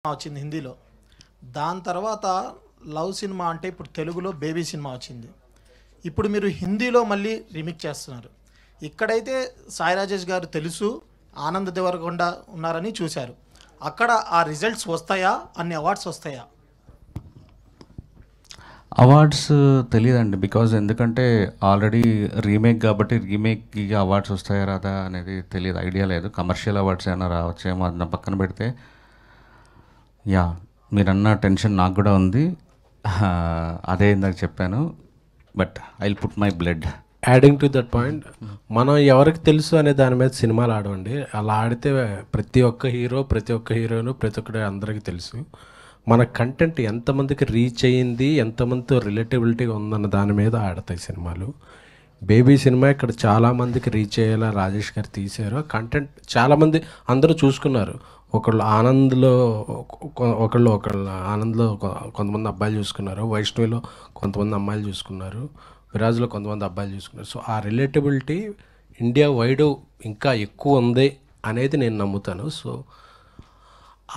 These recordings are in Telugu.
వచ్చింది హిందీలో. దాని తర్వాత లవ్ సినిమా అంటే ఇప్పుడు తెలుగులో బేబీ సినిమా వచ్చింది. ఇప్పుడు మీరు హిందీలో మళ్ళీ రీమేక్ చేస్తున్నారు. ఇక్కడైతే సాయి రాజేష్ గారు తెలుసు, ఆనంద్ దేవరకొండ ఉన్నారని చూశారు. అక్కడ ఆ రిజల్ట్స్ వస్తాయా, అన్ని అవార్డ్స్ వస్తాయా? అవార్డ్స్ తెలియదండి, బికాజ్ ఎందుకంటే ఆల్రెడీ రీమేక్ కాబట్టి రీమేక్కి అవార్డ్స్ వస్తాయా రాదా అనేది తెలియదు, ఐడియా లేదు. కమర్షియల్ అవార్డ్స్ ఏమైనా రావచ్చేమో అది నా పక్కన పెడితే, యా మీరన్న టెన్షన్ నాకు కూడా ఉంది. అదే ఇందాక చెప్పాను, but I will put my blood. Adding to that point, మనం ఎవరికి తెలుసు అనే దాని మీద సినిమాలు ఆడవండి. అలా ఆడితే ప్రతి ఒక్క హీరో, ప్రతి ఒక్క హీరోయిన్, ప్రతి ఒక్కటి అందరికీ తెలుసు. మన కంటెంట్ ఎంతమందికి రీచ్ అయ్యింది, ఎంతమందితో రిలేటబిలిటీగా ఉందన్న దాని మీద ఆడతాయి సినిమాలు. బేబీ సినిమా ఇక్కడ చాలామందికి రీచ్ అయ్యేలా రాజేష్ గారు తీశారు. కంటెంట్ చాలామంది అందరూ చూసుకున్నారు. ఒకళ్ళు ఆనంద్లో ఒకళ్ళు ఆనంద్లో కొంతమంది అబ్బాయిలు చూసుకున్నారు, వైష్ణవిలో కొంతమంది అమ్మాయిలు చూసుకున్నారు, విరాజ్లో కొంతమంది అబ్బాయిలు చూసుకున్నారు. సో ఆ రిలేటబిలిటీ ఇండియా వైడ్ ఇంకా ఎక్కువ ఉంది అనేది నేను నమ్ముతాను. సో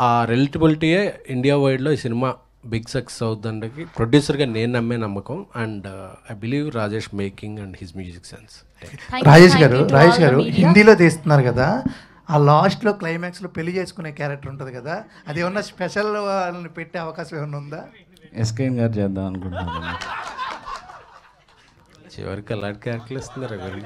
ఆ రిలేటబిలిటీయే ఇండియా వైడ్లో ఈ సినిమా బిగ్ సక్సెస్ అవుతుందంటే ప్రొడ్యూసర్గా నేను నమ్మే నమ్మకం. And I believe Rajesh making and his music sense. Rajesh గారు హిందీలో తీస్తున్నారు కదా, ఆ లాస్ట్లో క్లైమాక్స్లో పెళ్లి చేసుకునే క్యారెక్టర్ ఉంటుంది కదా, అది ఏమన్నా స్పెషల్ వాళ్ళని పెట్టే అవకాశం ఏమైనా ఉందా? ఎస్కేఎన్ గారు చేద్దాం అనుకుంటున్నాను. చివరికి అలాంటి క్యారెక్టర్లు ఇస్తున్నారు ఎవరు?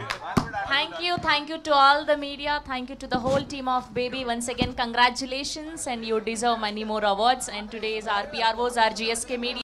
Thank you to all the media. Thank you to the whole team of Baby. Once again, congratulations, and you deserve many more awards. And today's RPROs are GSK Media.